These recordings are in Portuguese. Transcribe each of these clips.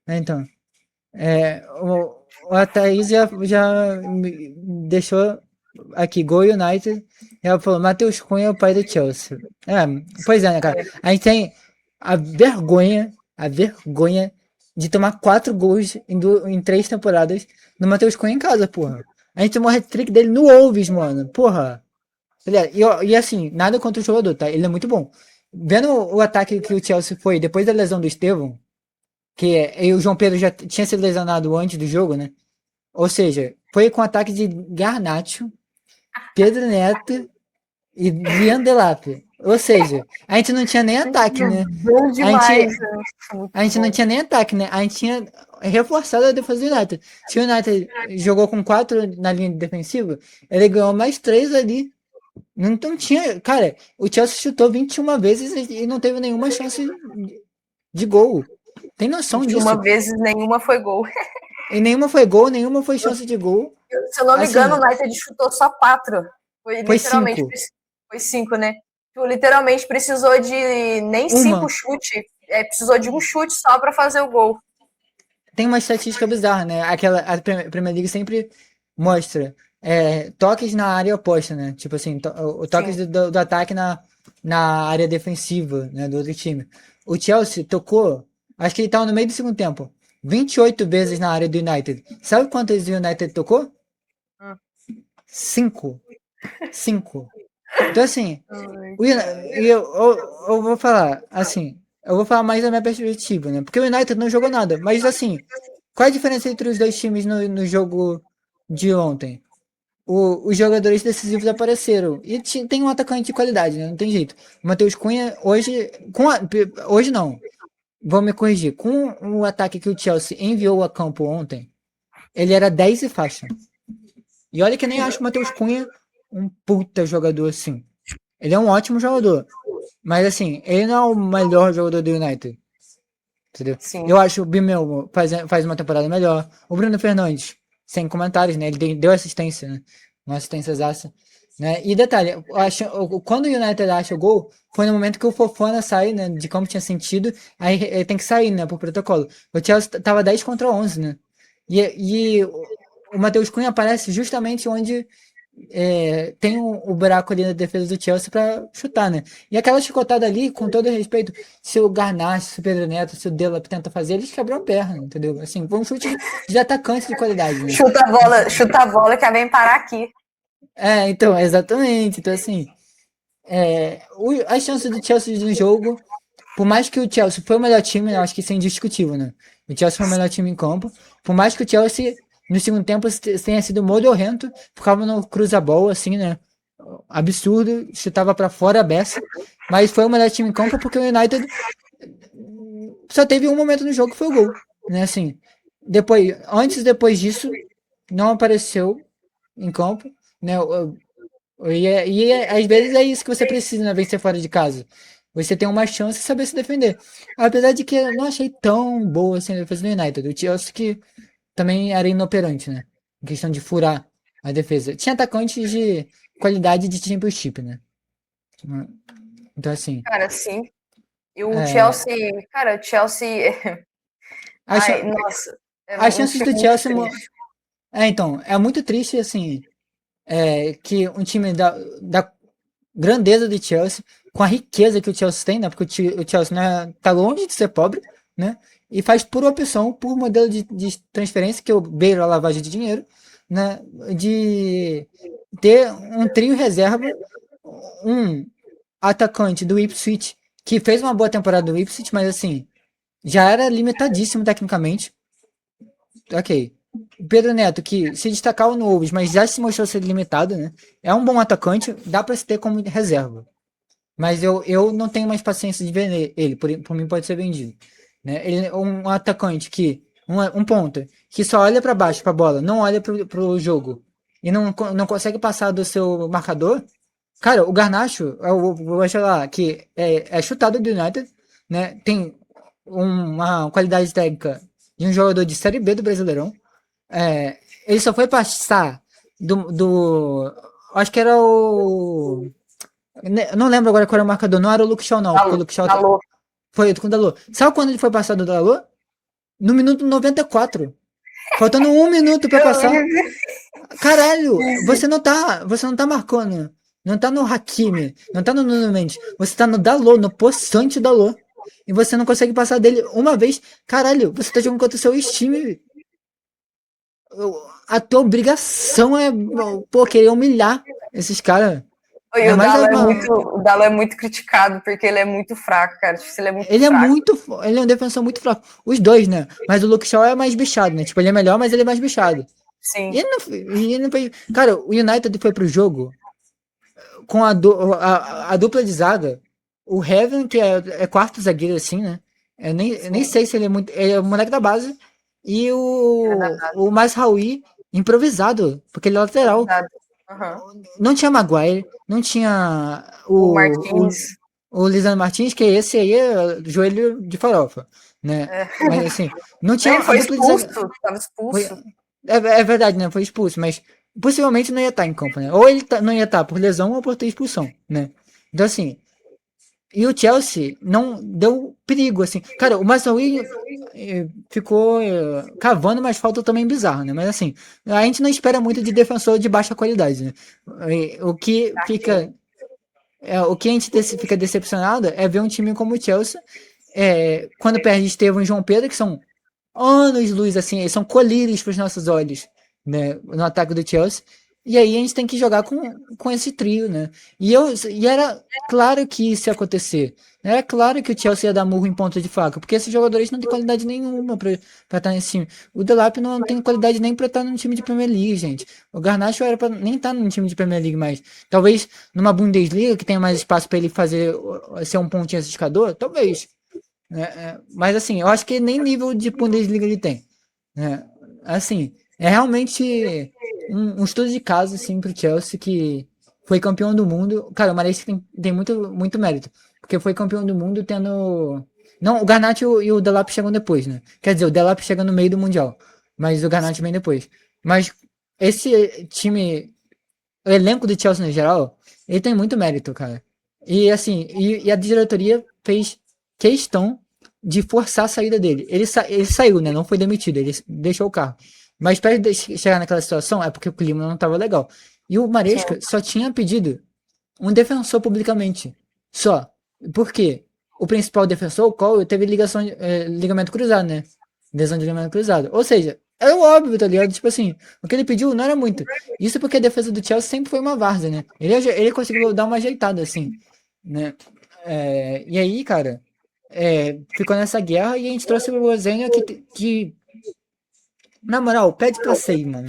Então, a Thaís já me deixou aqui, Go United. Ela falou, Matheus Cunha é o pai do Chelsea. Pois é, né, cara? A gente tem a vergonha de tomar 4 gols em 3 temporadas no Matheus Cunha em casa, porra. A gente tomou o hat-trick dele no Wolves, mano. Porra. Tá ligado? E assim, nada contra o jogador, tá? Ele é muito bom. Vendo o ataque que o Chelsea foi depois da lesão do Estevão, o João Pedro já tinha sido lesionado antes do jogo, né? Ou seja, foi com ataque de Garnacho, Pedro Neto e Lian Delap. Ou seja, a gente não tinha nem ataque, né? Bom A gente, demais, né? Muito a gente não bom. tinha nem ataque, né? A gente tinha reforçado a defesa do United. Se o United jogou com 4 na linha defensiva, ele ganhou mais 3 ali. Não tinha. Cara, o Chelsea chutou 21 vezes e não teve nenhuma chance de gol. Tem noção disso? 21 vezes, nenhuma foi gol. E nenhuma foi gol, nenhuma foi chance de gol. Se eu não me engano, Assim, o United chutou só 4. Foi foi literalmente, 5. foi 5, né? Tipo, literalmente precisou de nem 5 Uma. chutes, precisou de um chute só para fazer o gol. Tem uma estatística bizarra, né? A Premier League sempre mostra toques na área oposta, né? Tipo assim, o toques Sim. do ataque na área defensiva, né? Do outro time. O Chelsea tocou, acho que ele tava no meio do segundo tempo, 28 vezes na área do United. Sabe quantas o United tocou? Hum. 5. 5. Então, assim, Ai, eu vou falar, assim, eu vou falar mais da minha perspectiva, né? Porque o United não jogou nada, mas assim, qual é a diferença entre os dois times no jogo de ontem? Os jogadores decisivos apareceram. E tem um atacante de qualidade, né? Não tem jeito. O Matheus Cunha, hoje. Hoje não. Vou me corrigir. Com o ataque que o Chelsea enviou a campo ontem, ele era 10 e faixa. E olha que eu nem acho o Matheus Cunha um puta jogador assim. Ele é um ótimo jogador. Mas assim, ele não é o melhor jogador do United. Entendeu? sim. Eu acho o Bimel faz uma temporada melhor. O Bruno Fernandes, sem comentários, né? Ele deu assistência, né? Uma assistência zaça. Né? E detalhe, quando o United acha o gol, foi no momento que o Fofana sai, né? De como tinha sentido, aí ele tem que sair, né? Por protocolo. O Chelsea tava 10 contra 11, né? E o Matheus Cunha aparece justamente onde tem o buraco ali na defesa do Chelsea pra chutar, né? E aquela chicotada ali, com todo respeito, se o Garnacho, se o Pedro Neto, se o Delap tenta fazer, eles quebram a perna, entendeu? Assim, foi um chute de atacante de qualidade, né? Chuta a bola que vem parar aqui. Então, exatamente. Então, assim, as chances do Chelsea no jogo, por mais que o Chelsea foi o melhor time, eu acho que isso é indiscutível, né? O Chelsea foi o melhor time em campo. Por mais que o Chelsea, no segundo tempo, tenha sido modorrento, ficava no cruza-bola, assim, né? Absurdo, chutava pra fora a beça. Mas foi o melhor time em campo porque o United só teve um momento no jogo que foi o gol, né? Assim, antes e depois disso, não apareceu em campo, né? Às vezes é isso que você precisa, né? Vencer fora de casa. Você tem uma chance de saber se defender. Apesar de que eu não achei tão boa assim a defesa do United. O Chelsea que também era inoperante, né? Em questão de furar a defesa. Tinha atacantes de qualidade de championship, né? Então, assim, Cara, sim. E o é, Chelsea, cara, o Chelsea. as, Ai, nossa, é as um chances time do muito Chelsea. triste. Então, é muito triste, assim, que um time da grandeza do Chelsea, com a riqueza que o Chelsea tem, né? Porque o Chelsea né, tá longe de ser pobre, né? E faz por opção, por modelo de transferência, que eu beiro a lavagem de dinheiro, né? De ter um trio reserva, um atacante do Ipswich, que fez uma boa temporada do Ipswich, mas assim, já era limitadíssimo tecnicamente. Ok. Pedro Neto, que se destacava no Wolves, mas já se mostrou ser limitado, né? É um bom atacante, dá para se ter como reserva. Mas eu não tenho mais paciência de vender ele, por mim pode ser vendido. Né? Ele é um atacante um ponta, que só olha para baixo, para a bola, não olha pro jogo, e não consegue passar do seu marcador. Cara, o Garnacho, eu vou achar lá, que é chutado do United, né? Tem uma qualidade técnica de um jogador de Série B do Brasileirão. Ele só foi passar acho que era o não lembro agora qual era o marcador. Não era o Luke Shaw, não. Porque o Luke Shaw Dalot. foi com o Dalot. Sabe quando ele foi passado do Dalot? no minuto 94. Faltando 1 minuto pra Eu passar. vi. Caralho, você não tá marcando. Não tá no Hakimi, não tá no Nuno Mendes. Você tá no Dalot, no possante Dalot. E você não consegue passar dele uma vez. Caralho, você tá jogando contra o seu time. A tua obrigação é, pô, querer humilhar esses caras. E Ainda mais o Dalo é muito criticado porque ele é muito fraco, cara. Tipo, ele é muito ele é fraco. muito. Ele é um defensor muito fraco. Os dois, né? Mas o Luke Shaw é mais bichado, né? Tipo, ele é melhor, mas ele é mais bichado. E Sim. ele não fez. Cara, o United foi pro jogo com a dupla de zaga. O Heaven, que é quarto zagueiro, assim, né? Eu nem sei se ele é muito. Ele é o moleque da base. E o mais Raul improvisado, porque ele é lateral. Uhum. Não tinha Maguire, não tinha O o, Martins. o Lisandro Martins, que esse aí é joelho de farofa, né? É. Mas assim, não tinha Ele a foi dupla de expulso, zaga. tava Foi, expulso. é verdade, né? Foi expulso, mas possivelmente não ia estar em campo, né? Ou ele não ia estar por lesão ou por ter expulsão, né? Então assim, e o Chelsea não deu perigo, assim. Cara, o Mazraoui ficou cavando, mas falta também bizarro, né? Mas assim, a gente não espera muito de defensor de baixa qualidade, né? O que fica. O que a gente fica decepcionado é ver um time como o Chelsea, quando perde Estevão e João Pedro, que são anos-luz, assim, eles são colírios para os nossos olhos, né? No ataque do Chelsea. E aí a gente tem que jogar com esse trio, né? E era claro que isso ia acontecer. Era claro que o Chelsea ia dar murro em ponta de faca, porque esses jogadores não têm qualidade nenhuma pra estar nesse time. O Delap não tem qualidade nem pra estar num time de Premier League, gente. O Garnacho era pra nem estar num time de Premier League mais. Talvez numa Bundesliga, que tenha mais espaço pra ele fazer ser um pontinho assistidor, talvez. Mas assim, eu acho que nem nível de Bundesliga ele tem. Né? Assim, é realmente um estudo de caso assim, pro Chelsea, que foi campeão do mundo. Cara, o Maresca tem muito, muito mérito. Porque foi campeão do mundo tendo. Não, o Garnacho e o Delap chegam depois, né? Quer dizer, o Delap chega no meio do Mundial. Mas o Garnacho vem depois. Mas esse time, o elenco do Chelsea no geral, ele tem muito mérito, cara. E assim, e a diretoria fez questão de forçar a saída dele. Ele saiu, né? Não foi demitido, ele deixou o carro. Mas para ele chegar naquela situação é porque o clima não estava legal. E o Sim. Maresca só tinha pedido um defensor publicamente. Só. Por quê? O principal defensor, o Cole, teve ligamento cruzado, né? Lesão de ligamento cruzado. Ou seja, é o óbvio, tá ligado? Tipo assim, o que ele pediu não era muito. Isso porque a defesa do Chelsea sempre foi uma várzea, né? Ele conseguiu dar uma ajeitada, assim, né? E aí, cara, ficou nessa guerra e a gente trouxe o Rosenha que, na moral, pede pra sair, mano.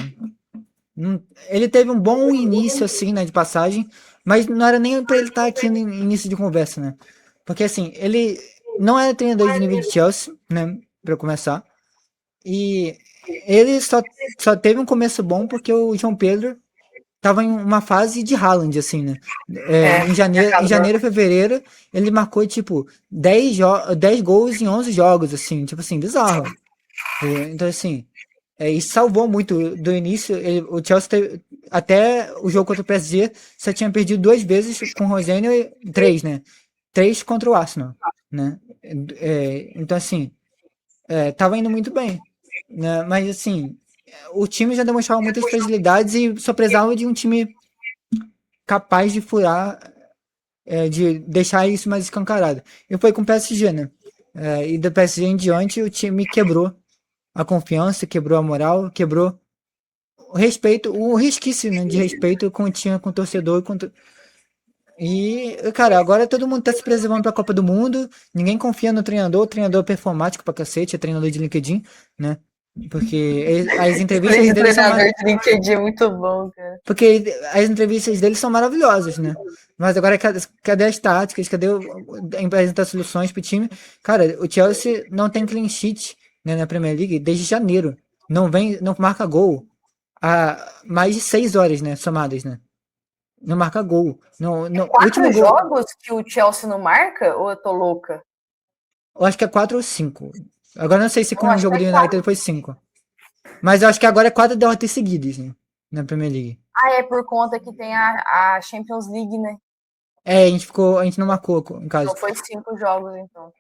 Ele teve um bom início, assim, né, de passagem, mas não era nem pra ele estar aqui no início de conversa, né? Porque, assim, ele não era treinador de nível de Chelsea, né, pra começar, e ele só teve um começo bom porque o João Pedro tava em uma fase de Haaland, assim, né? Em janeiro e fevereiro, ele marcou, tipo, 10 gols em 11 jogos, assim, tipo assim, bizarro. Então, assim, e salvou muito do início. O Chelsea até o jogo contra o PSG só tinha perdido 2 vezes com o Rosênio e 3, né? 3 contra o Arsenal, né? Então, assim, tava indo muito bem, né? Mas, assim, o time já demonstrava muitas fragilidades e só precisava de um time capaz de furar, de deixar isso mais escancarado. E foi com o PSG, né? E do PSG em diante o time quebrou a confiança, quebrou a moral, quebrou o respeito, o resquício, né, de respeito tinha com o torcedor. E, cara, agora todo mundo tá se preservando pra Copa do Mundo, ninguém confia no treinador, o treinador é performático pra cacete, é treinador de LinkedIn, né? Porque as entrevistas Esse dele são treinador de LinkedIn é muito bom, cara. porque as entrevistas dele são maravilhosas, né? Mas agora cadê as táticas? Cadê apresentar soluções pro time? Cara, o Chelsea não tem clean sheet, né, na Premier League desde janeiro. Não marca gol há mais de 6 horas, né, somadas, né? Não marca gol. O último Quatro gol, jogos que o Chelsea não marca? Ou eu tô louca? eu acho que é 4 ou 5. Agora eu não sei se Eu com o acho que jogo é do quatro. United foi 5. Mas eu acho que agora é 4 derrotas seguidas, né, na Premier League. Ah, é por conta que tem a Champions League, né? A gente não marcou, em caso. Então foi 5 jogos, então.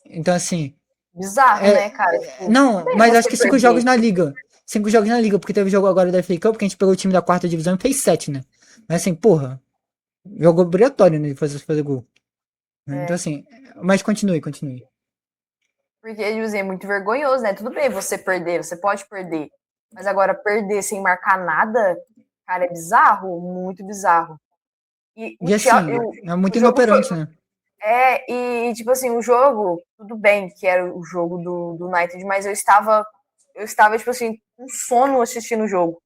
Então, assim, bizarro, né, cara? Tipo, tudo Não, bem mas acho você que 5 jogos perder. na Liga. 5 jogos na Liga, porque teve jogo agora da FA Cup, que a gente pegou o time da quarta divisão e fez 7, né? Mas assim, porra, jogo obrigatório, né, de fazer gol. Então É, assim, mas continue. porque, tipo assim, é muito vergonhoso, né? Tudo bem você perder, você pode perder. Mas agora, perder sem marcar nada, cara, é bizarro, muito bizarro. E E assim, é o muito jogo foi. inoperante, né? Tipo assim, o jogo, tudo bem que era o jogo do United, mas eu estava, tipo assim, com sono assistindo o jogo.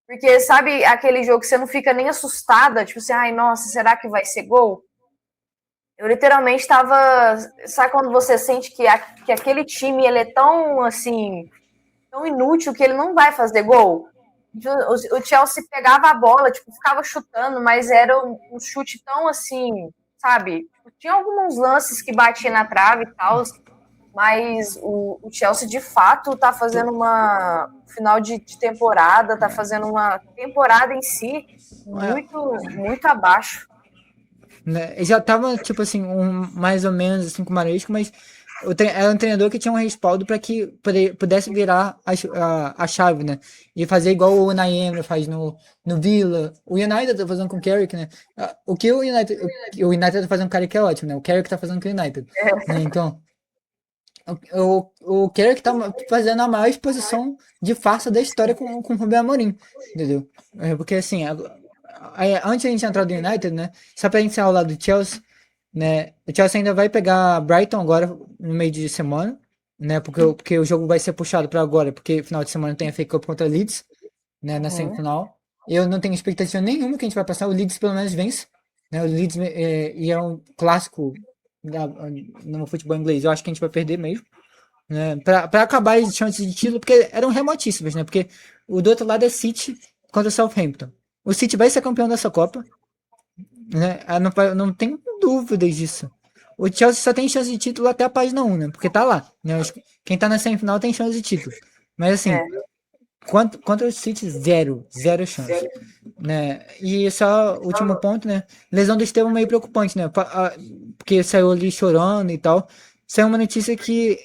Porque, sabe, aquele jogo que você não fica nem assustada, tipo assim, ai, nossa, será que vai ser gol? Eu literalmente estava. Sabe quando você sente que aquele time ele é tão, assim, tão inútil que ele não vai fazer gol? O Chelsea pegava a bola, tipo, ficava chutando, mas era um chute tão assim, sabe? Tinha alguns lances que batia na trave e tal, mas o Chelsea de fato tá fazendo uma final de temporada, tá fazendo uma temporada em si muito, muito abaixo. Né? Já tava, tipo assim, mais ou menos assim com o Maresco, mas era um treinador que tinha um respaldo para que pudesse virar a chave, né? E fazer igual o Unai Emery faz no Villa. O United tá fazendo com o Carrick, né? O que o United tá fazendo com o Carrick é ótimo, né? O Carrick tá fazendo com o United, né? Então, o Carrick tá fazendo a maior exposição de farsa da história com o Rubem Amorim, entendeu? Porque assim, antes de a gente entrar do United, né? Só pra encerrar o lado do Chelsea, né? O Chelsea ainda vai pegar Brighton agora no meio de semana, né? Porque o jogo vai ser puxado pra agora, porque final de semana tem a FA Cup contra Leeds, né? Na Uhum. semifinal. Eu não tenho expectativa nenhuma que a gente vai passar. O Leeds pelo menos vence, né? O Leeds e é um clássico no futebol inglês. Eu acho que a gente vai perder mesmo, né? Pra acabar as chances de título, porque eram remotíssimas, né? Porque o do outro lado é City contra o Southampton. O City vai ser campeão dessa Copa, né? Não tem dúvidas disso. O Chelsea só tem chance de título até a página 1, né? Porque tá lá, né? Quem tá na semifinal tem chance de título. Mas assim, É, contra o City, zero chance, né? E só último ponto, né? Lesão do Estevão meio preocupante, né? Porque saiu ali chorando e tal. Saiu uma notícia que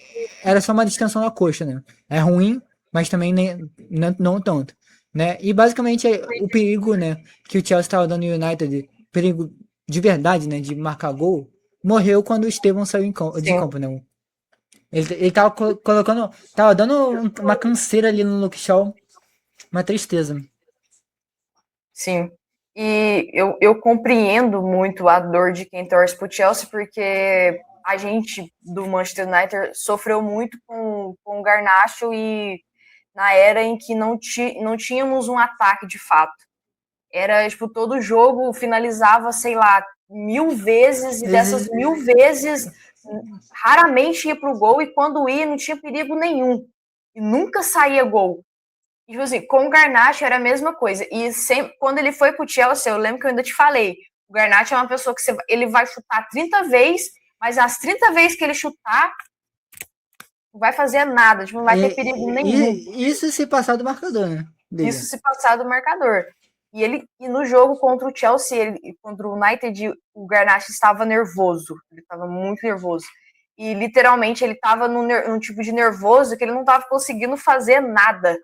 era só uma distensão na coxa, né? É ruim, mas também não tanto, né? E basicamente o perigo, né, que o Chelsea estava dando no United, perigo de verdade, né, de marcar gol, morreu quando o Estevão saiu de sim, campo, né? Ele tava colocando, tava dando uma canseira ali no Luke Shaw, uma tristeza. sim. E eu compreendo muito a dor de quem torce pro Chelsea, porque a gente do Manchester United sofreu muito com o Garnacho e na era em que não tínhamos um ataque de fato. Era, tipo, todo jogo finalizava, sei lá, 1000 vezes, e dessas Vezes, 1000 vezes, raramente ia pro gol, e quando ia, não tinha perigo nenhum. E nunca saía gol. E, tipo assim, com o Garnacho era a mesma coisa. E sempre, quando ele foi pro Chelsea, eu lembro que eu ainda te falei, o Garnacho é uma pessoa que ele vai chutar 30 vezes, mas as 30 vezes que ele chutar, não vai fazer nada, tipo, não vai ter perigo nenhum. isso se passar do marcador, né? Isso Dele. se passar do marcador. E no jogo contra o Chelsea, contra o United, o Garnacho estava nervoso. Ele estava muito nervoso. E literalmente ele estava num tipo de nervoso que ele não estava conseguindo fazer nada.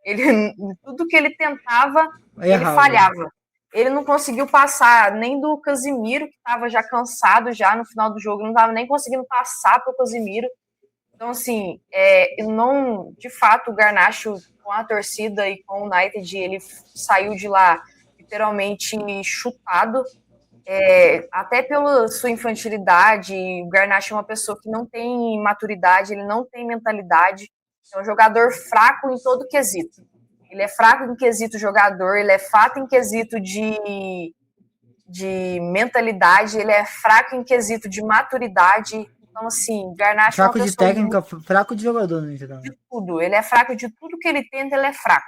Ele, tudo que ele tentava, ele Errava. falhava. Ele não conseguiu passar nem do Casimiro, que estava já cansado já no final do jogo, não estava nem conseguindo passar para o Casimiro. Então, assim, não, de fato, o Garnacho, com a torcida e com o United, ele saiu de lá literalmente chutado, até pela sua infantilidade. O Garnacho é uma pessoa que não tem maturidade, ele não tem mentalidade, é um jogador fraco em todo quesito. Ele é fraco em quesito jogador, ele é fraco em quesito de mentalidade, ele é fraco em quesito de maturidade. Então, assim, Garnacho é uma Fraco de pessoa técnica, fraco de jogador, né, geral. de tudo. Ele é fraco de tudo que ele tenta, ele é fraco.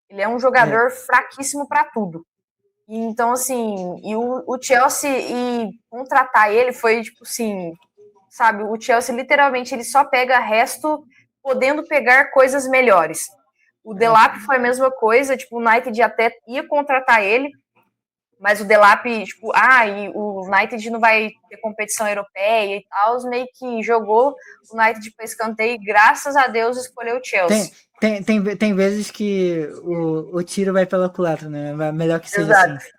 Ele é um É, jogador fraquíssimo para tudo. E, então, assim, e o Chelsea e contratar ele foi tipo assim, sabe? O Chelsea literalmente ele só pega resto podendo pegar coisas melhores. O é, Delap foi a mesma coisa, tipo, o United até ia contratar ele, Mas o Delap, tipo, e o United não vai ter competição europeia e tal, meio que jogou o United para escanteio e, graças a Deus, escolheu o Tem, Chelsea. tem vezes que o tiro vai pela culatra, né? Melhor que seja Exato. assim.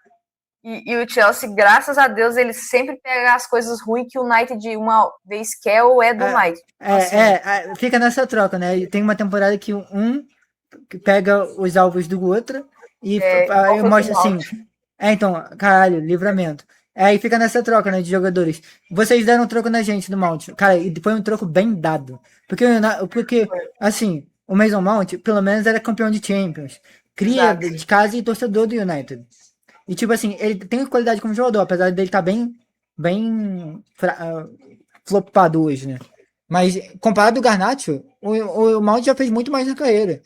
E o Chelsea, graças a Deus, ele sempre pega as coisas ruins que o United uma vez quer ou é do United. Assim, Fica nessa troca, né? Tem uma temporada que um pega os alvos do outro e igual foi com o mostra Mount. assim. Então, caralho, livramento. Aí fica nessa troca, né, de jogadores. Vocês deram um troco na gente do Mount. Cara, e foi um troco bem dado. Porque assim, o Mason Mount, pelo menos, era campeão de Champions. Cria Exato. de casa e torcedor do United. E tipo assim, ele tem qualidade como jogador, apesar dele estar bem flopado hoje, né? Mas comparado ao Garnacho, o Mount já fez muito mais na carreira.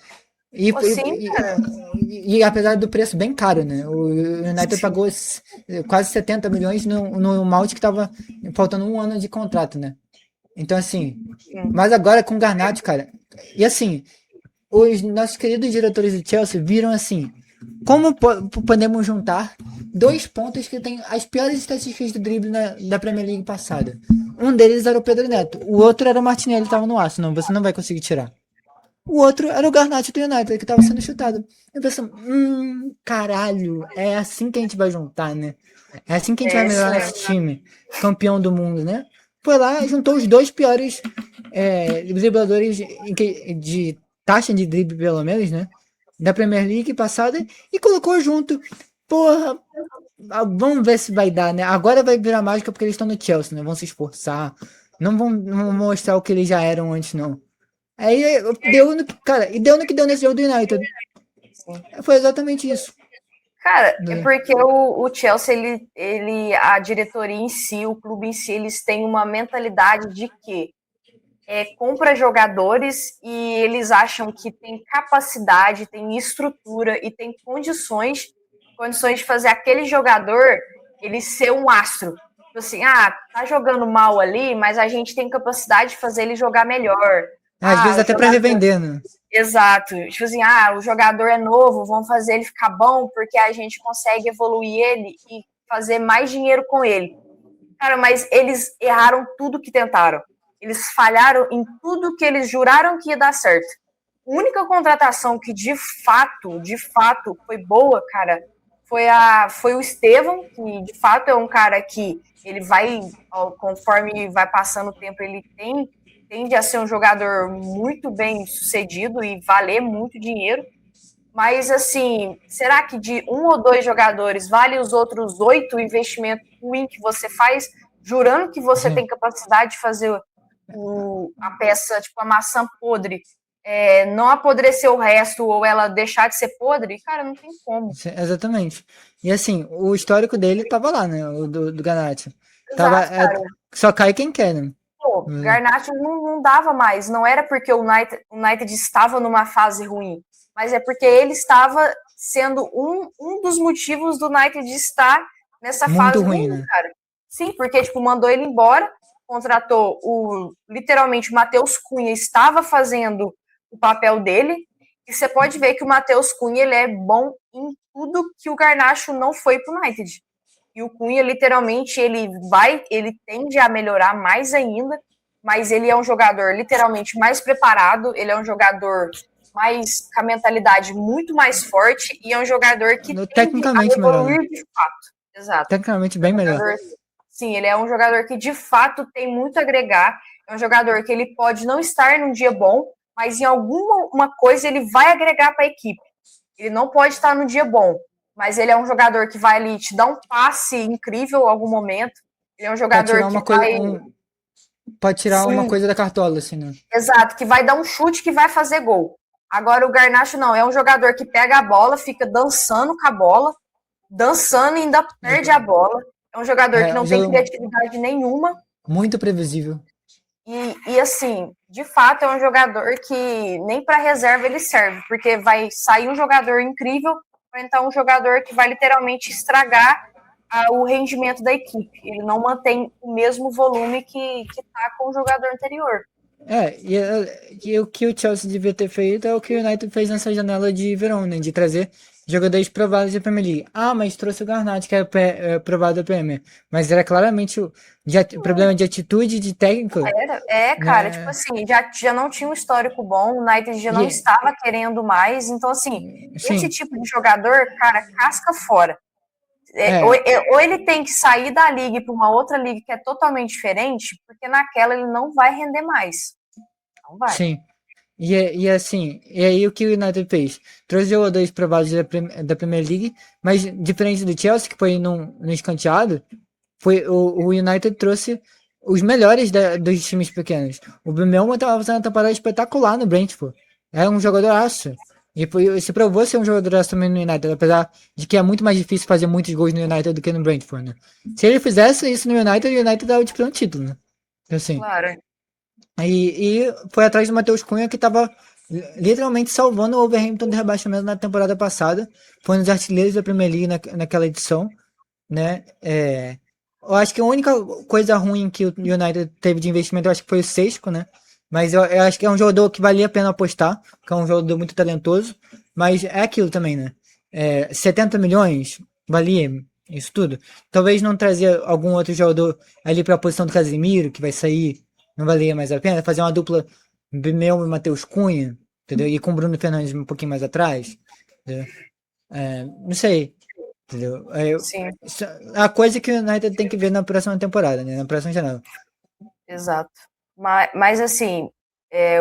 E, Sim, cara. e apesar do preço bem caro, né? O United Sim. pagou quase 70 milhões no Mount que estava faltando um ano de contrato, né? Então, assim, Sim. mas agora com o Garnacho, cara. E assim, os nossos queridos diretores do Chelsea viram assim: como podemos juntar dois pontos que têm as piores estatísticas de drible da Premier League passada? Um deles era o Pedro Neto, o outro era o Martinelli, que estava no Arsenal, você não vai conseguir tirar. O outro era o Garnacho do United, que estava sendo chutado. Eu pensei, caralho, é assim que a gente vai juntar, né? É assim que a gente vai É isso melhorar mesmo. esse time, campeão do mundo, né? Foi lá, juntou os dois piores dribladores de taxa de drible, pelo menos, né? Da Premier League passada e colocou junto. Porra, vamos ver se vai dar, né? Agora vai virar mágica porque eles estão no Chelsea, né? Vão se esforçar. Não vão mostrar o que eles já eram antes, não. Aí deu no que, cara, e deu no que deu nesse jogo do United. Sim. Foi exatamente isso. Cara, é Né? porque o Chelsea, a diretoria em si, o clube em si, eles têm uma mentalidade de que compra jogadores e eles acham que tem capacidade, tem estrutura e tem condições de fazer aquele jogador ele ser um astro. Tipo assim, tá jogando mal ali, mas a gente tem capacidade de fazer ele jogar melhor. Às vezes O até pra jogador revender, né? Exato. Tipo assim, o jogador é novo, vamos fazer ele ficar bom porque a gente consegue evoluir ele e fazer mais dinheiro com ele. Cara, mas eles erraram tudo que tentaram. Eles falharam em tudo que eles juraram que ia dar certo. A única contratação que de fato foi boa, cara, foi o Estevão, que de fato é um cara que ele vai, conforme vai passando o tempo, ele tende a ser um jogador muito bem sucedido e valer muito dinheiro. Mas, assim, será que de um ou dois jogadores vale os outros 8 investimentos ruim que você faz, jurando que você tem capacidade de fazer a peça, tipo, a maçã podre, não apodrecer o resto ou ela deixar de ser podre? Cara, não tem como. Exatamente. E assim, o histórico dele tava lá, né? O do Garnacho. Tava, Exato, cara. só cai quem quer, né? Pô, Garnacho não dava mais. Não era porque o United estava numa fase ruim, mas é porque ele estava sendo um dos motivos do United estar nessa Muito fase ruim, ruim, né? cara. Sim, porque tipo, mandou ele embora, contratou literalmente o Matheus Cunha estava fazendo o papel dele, e você pode ver que o Matheus Cunha ele é bom em tudo que o Garnacho não foi pro United. E o Cunha, literalmente, ele tende a melhorar mais ainda, mas ele é um jogador literalmente mais preparado, ele é um jogador mais com a mentalidade muito mais forte e é um jogador que tende a Tecnicamente melhor, né? evoluir de fato. Exato. Tecnicamente bem melhor. Sim, ele é um jogador que de fato tem muito a agregar. É um jogador que ele pode não estar num dia bom, mas em alguma coisa ele vai agregar para a equipe. Ele não pode estar num dia bom, mas ele é um jogador que vai ali te dar um passe incrível em algum momento. Ele é um Pode jogador tirar que uma coisa, vai. pode tirar uma Sim, coisa da cartola, assim, né? exato, que vai dar um chute que vai fazer gol. Agora o Garnacho não, é um jogador que pega a bola, fica dançando com a bola, dançando e ainda perde a bola. É um jogador que Um não tem jogo criatividade nenhuma. muito previsível. E assim, de fato, é um jogador que nem para reserva ele serve, porque vai sair um jogador incrível para entrar um jogador que vai literalmente estragar o rendimento da equipe. Ele não mantém o mesmo volume que tá com o jogador anterior. E o que o Chelsea devia ter feito é o que o United fez nessa janela de verão, né? De trazer jogadores provados da Premier League. Ah, mas trouxe o Garnacho, que provado da Premier. Mas era claramente o problema de atitude, de técnica, Cara, tipo né? assim, já não tinha um histórico bom, o United já não E, estava querendo mais, então assim, esse sim, tipo de jogador, cara, casca fora. é, Ou ele tem que sair da liga para uma outra liga que é totalmente diferente, porque naquela ele não vai render mais. Não vai. sim. E assim, e aí o que o United fez? Trouxe jogadores provados da Premier League, mas diferente do Chelsea, que foi no escanteado, o United trouxe os melhores dos times pequenos. O Mbeumo estava fazendo uma temporada espetacular no Brentford. É um jogadoraço. Se provou ser um jogadoraço também no United, apesar de que é muito mais difícil fazer muitos gols no United do que no Brentford, né? Se ele fizesse isso no United, o United dava de plano título, né? Então, assim, Claro. e foi atrás do Matheus Cunha, que estava literalmente salvando o Wolverhampton do rebaixamento na temporada passada. Foi um dos artilheiros da Premier League naquela edição, né? Eu acho que a única coisa ruim que o United teve de investimento, eu acho que foi o Sesco, né? Mas eu acho que é um jogador que valia a pena apostar, que é um jogador muito talentoso. Mas é aquilo também, né? 70 milhões valia isso tudo. Talvez não trazer algum outro jogador ali para a posição do Casemiro, que vai sair, não valia mais a pena. Fazer uma dupla Bimeu e Matheus Cunha, entendeu? E com o Bruno Fernandes um pouquinho mais atrás. Entendeu? Não sei. Entendeu? Sim, A coisa que o United tem que ver na próxima temporada, né? Na próxima janela. exato. Mas assim,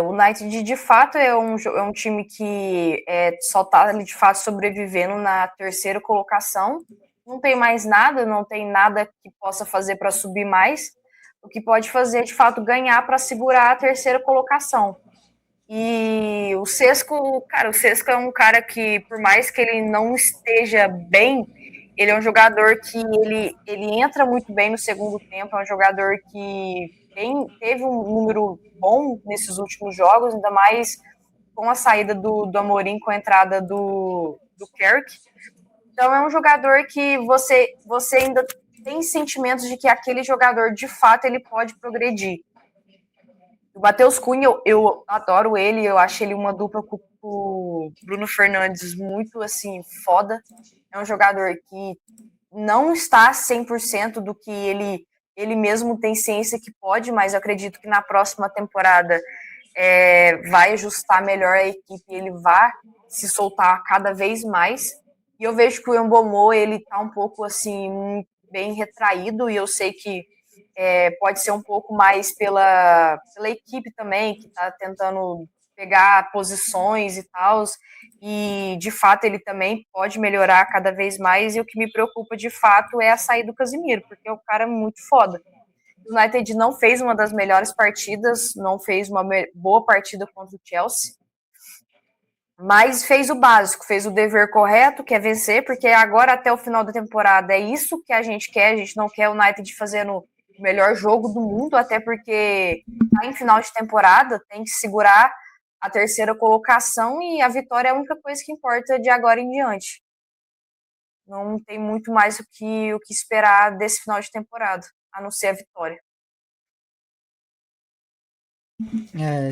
o United de fato é um time que só tá ali de fato sobrevivendo na terceira colocação. Não tem mais nada, não tem nada que possa fazer para subir mais. O que pode fazer é de fato ganhar para segurar a terceira colocação. E o Sesco, cara, o Sesco é um cara que, por mais que ele não esteja bem, ele é um jogador que ele entra muito bem no segundo tempo, é um jogador que teve um número bom nesses últimos jogos, ainda mais com a saída do Amorim, com a entrada do Kerk. Então é um jogador que você ainda tem sentimentos de que aquele jogador, de fato, ele pode progredir. O Matheus Cunha, eu adoro ele, eu acho ele uma dupla com o Bruno Fernandes muito, assim, foda. É um jogador que não está 100% do que ele mesmo tem ciência que pode, mas eu acredito que na próxima temporada vai ajustar melhor a equipe, ele vai se soltar cada vez mais. E eu vejo que o Embomou, ele tá um pouco, assim, bem retraído, e eu sei que pode ser um pouco mais pela equipe também, que está tentando pegar posições e tal, e de fato ele também pode melhorar cada vez mais, e o que me preocupa de fato é a saída do Casemiro, porque o cara é muito foda. O United não fez uma das melhores partidas, não fez uma boa partida contra o Chelsea, mas fez o básico, fez o dever correto, que é vencer, porque agora até o final da temporada é isso que a gente não quer o United fazendo o melhor jogo do mundo, até porque tá em final de temporada, tem que segurar a terceira colocação e a vitória é a única coisa que importa de agora em diante. Não tem muito mais o que esperar desse final de temporada, a não ser a vitória. É,